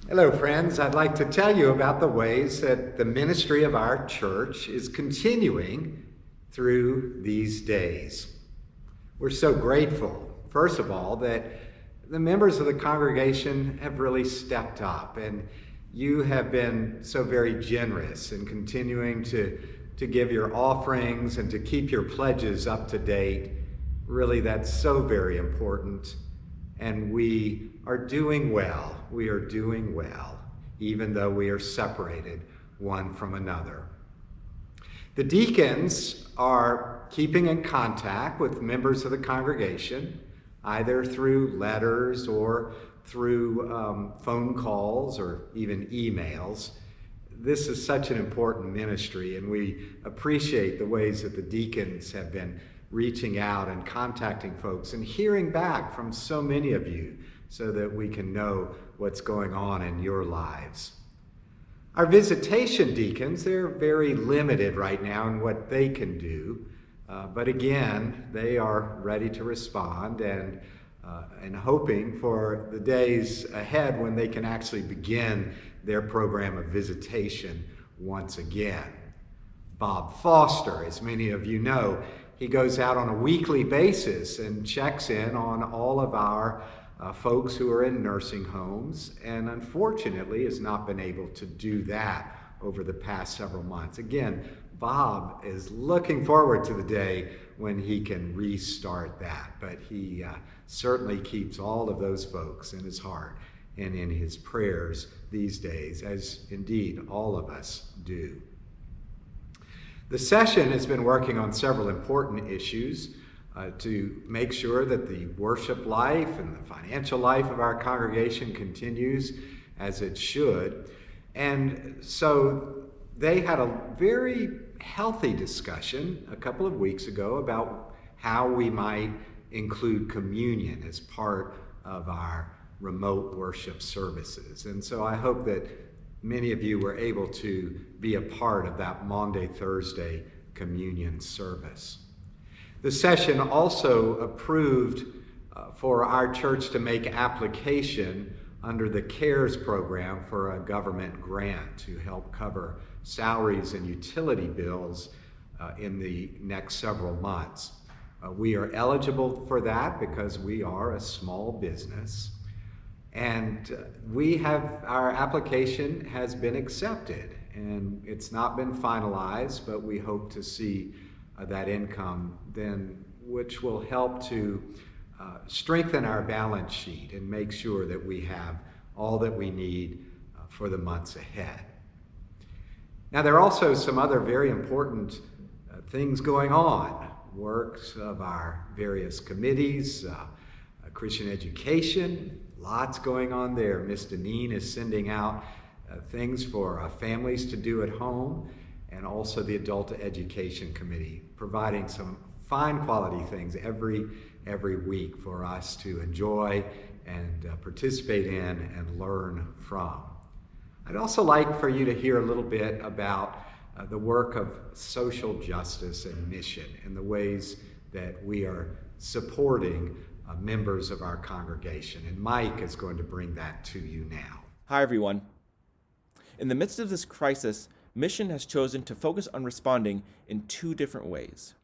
Hello, friends. I'd like to tell you about the ways that the ministry of our church is continuing through these days. We're so grateful, first of all, that the members of the congregation have really stepped up, and you have been so very generous in continuing to give your offerings and to keep your pledges up to date. Really, that's so very important. And we are doing well. We are doing well, even though we are separated one from another. The deacons are keeping in contact with members of the congregation, either through letters or through phone calls or even emails. This is such an important ministry, and we appreciate the ways that the deacons have been reaching out and contacting folks and hearing back from so many of you so that we can know what's going on in your lives. Our visitation deacons, they're very limited right now in what they can do, but again, they are ready to respond and hoping for the days ahead when they can actually begin their program of visitation once again. Bob Foster, as many of you know, he goes out on a weekly basis and checks in on all of our folks who are in nursing homes, and unfortunately has not been able to do that over the past several months. Again, Bob is looking forward to the day when he can restart that, but he certainly keeps all of those folks in his heart and in his prayers these days, as indeed all of us do. The session has been working on several important issues to make sure that the worship life and the financial life of our congregation continues as it should. And so they had a very healthy discussion a couple of weeks ago about how we might include communion as part of our remote worship services. And so I hope that many of you were able to be a part of that Maundy, Thursday communion service. The session also approved for our church to make application under the CARES program for a government grant to help cover salaries and utility bills in the next several months. We are eligible for that because we are a small business. And our application has been accepted, and it's not been finalized, but we hope to see that income then, which will help to strengthen our balance sheet and make sure that we have all that we need for the months ahead. Now, there are also some other very important things going on, works of our various committees, Christian education, lots going on there. Miss Deneen is sending out things for families to do at home, and also the Adult Education Committee, providing some fine quality things every week for us to enjoy and participate in and learn from. I'd also like for you to hear a little bit about the work of social justice and mission and the ways that we are supporting members of our congregation. And Mike is going to bring that to you now. Hi, everyone. In the midst of this crisis, Mission has chosen to focus on responding in two different ways.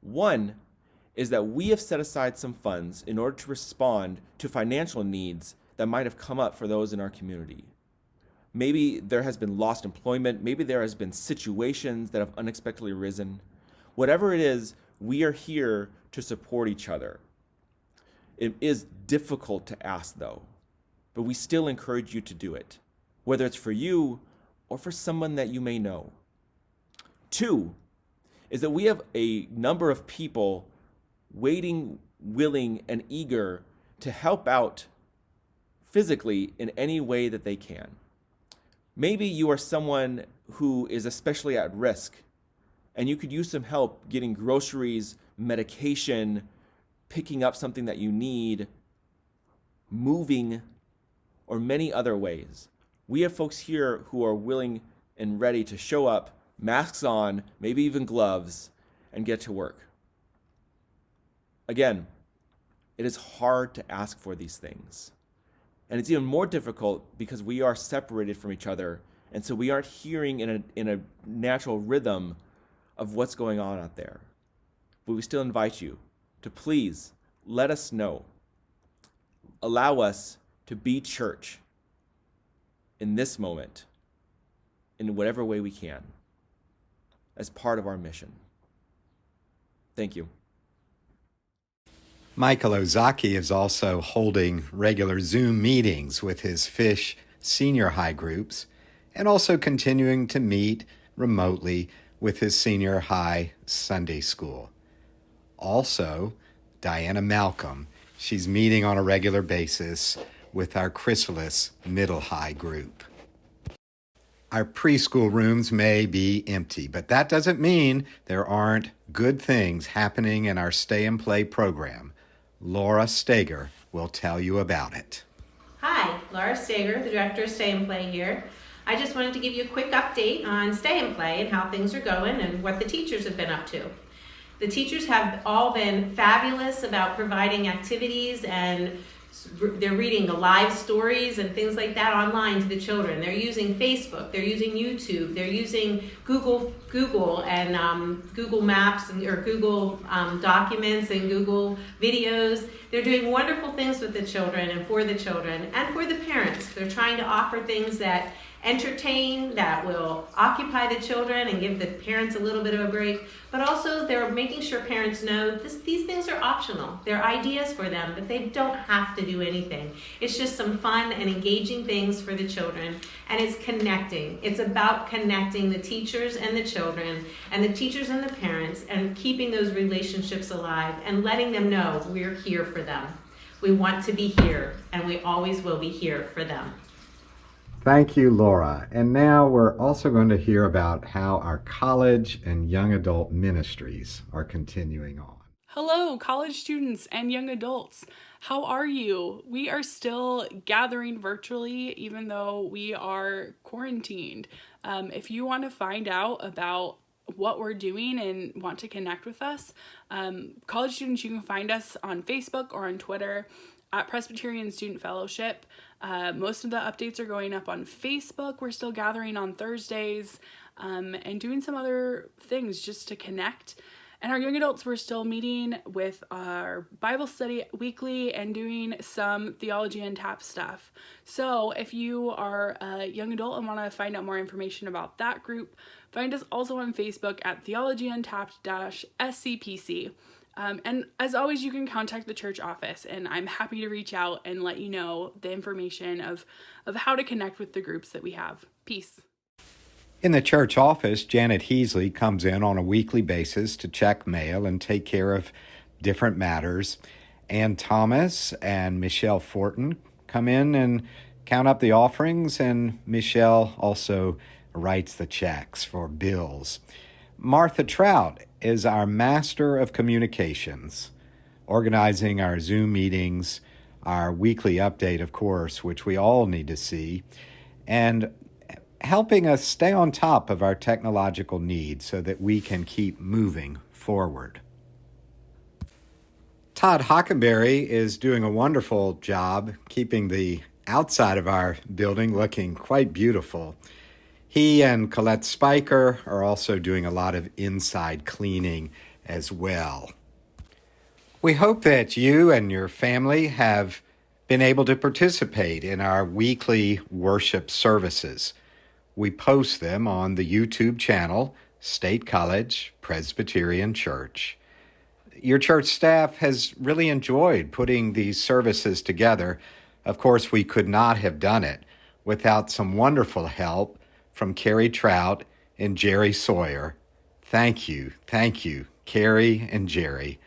One is that we have set aside some funds in order to respond to financial needs that might have come up for those in our community. Maybe there has been lost employment, maybe there has been situations that have unexpectedly arisen. Whatever it is, we are here to support each other. It is difficult to ask, though, but we still encourage you to do it, whether it's for you or for someone that you may know. Two is that we have a number of people waiting, willing, and eager to help out physically in any way that they can. Maybe you are someone who is especially at risk, and you could use some help getting groceries, medication, picking up something that you need, moving, or many other ways. We have folks here who are willing and ready to show up, masks on, maybe even gloves, and get to work. Again, it is hard to ask for these things. And it's even more difficult because we are separated from each other. And so we aren't hearing in a natural rhythm of what's going on out there. But we still invite you to please let us know. Allow us to be church in this moment, in whatever way we can, as part of our mission. Thank you. Michael Ozaki is also holding regular Zoom meetings with his Fish senior high groups and also continuing to meet remotely with his senior high Sunday school. Also, Diana Malcolm, she's meeting on a regular basis with our Chrysalis middle high group. Our preschool rooms may be empty, but that doesn't mean there aren't good things happening in our Stay and Play program. Laura Steger will tell you about it. Hi, Laura Steger, the director of Stay and Play here. I just wanted to give you a quick update on Stay and Play and how things are going and what the teachers have been up to. The teachers have all been fabulous about providing activities, and they're reading the live stories and things like that online to the children. They're using Facebook, they're using YouTube, they're using Google and Google Maps or Google Documents and Google Videos. They're doing wonderful things with the children and for the children and for the parents. They're trying to offer things that entertain, that will occupy the children and give the parents a little bit of a break, but also they're making sure parents know these things are optional. They're ideas for them, but they don't have to do anything. It's just some fun and engaging things for the children, and it's connecting. It's about connecting the teachers and the children and the teachers and the parents and keeping those relationships alive and letting them know we're here for them. We want to be here, and we always will be here for them. Thank you, Laura. And now we're also going to hear about how our college and young adult ministries are continuing on. Hello, college students and young adults. How are you? We are still gathering virtually, even though we are quarantined. If you want to find out about what we're doing and want to connect with us, college students, you can find us on Facebook or on Twitter at Presbyterian Student Fellowship. Most of the updates are going up on Facebook. We're still gathering on Thursdays and doing some other things just to connect. And our young adults, we're still meeting with our Bible study weekly and doing some Theology Untapped stuff. So if you are a young adult and want to find out more information about that group, find us also on Facebook at Theology Untapped-SCPC. And as always, you can contact the church office, and I'm happy to reach out and let you know the information of how to connect with the groups that we have. Peace. In the church office, Janet Heasley comes in on a weekly basis to check mail and take care of different matters. Ann Thomas and Michelle Fortin come in and count up the offerings, and Michelle also writes the checks for bills. Martha Trout is our master of communications, organizing our Zoom meetings, our weekly update, of course, which we all need to see, and helping us stay on top of our technological needs so that we can keep moving forward. Todd Hockenberry is doing a wonderful job keeping the outside of our building looking quite beautiful. He and Colette Spiker are also doing a lot of inside cleaning as well. We hope that you and your family have been able to participate in our weekly worship services. We post them on the YouTube channel, State College Presbyterian Church. Your church staff has really enjoyed putting these services together. Of course, we could not have done it without some wonderful help from Carrie Trout and Jerry Sawyer. Thank you, Carrie and Jerry.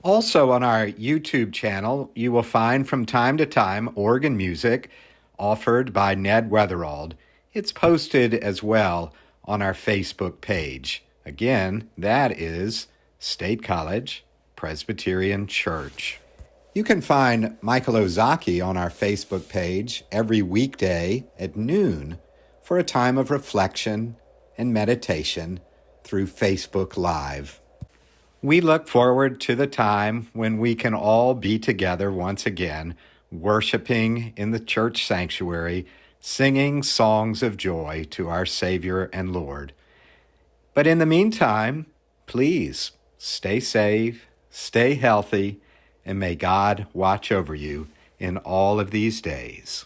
Also on our YouTube channel, you will find from time to time organ music offered by Ned Weatherald. It's posted as well on our Facebook page. Again, that is State College Presbyterian Church. You can find Michael Ozaki on our Facebook page every weekday at noon for a time of reflection and meditation through Facebook Live. We look forward to the time when we can all be together once again worshiping in the church sanctuary, singing songs of joy to our Savior and Lord. But in the meantime, please stay safe, stay healthy, and may God watch over you in all of these days.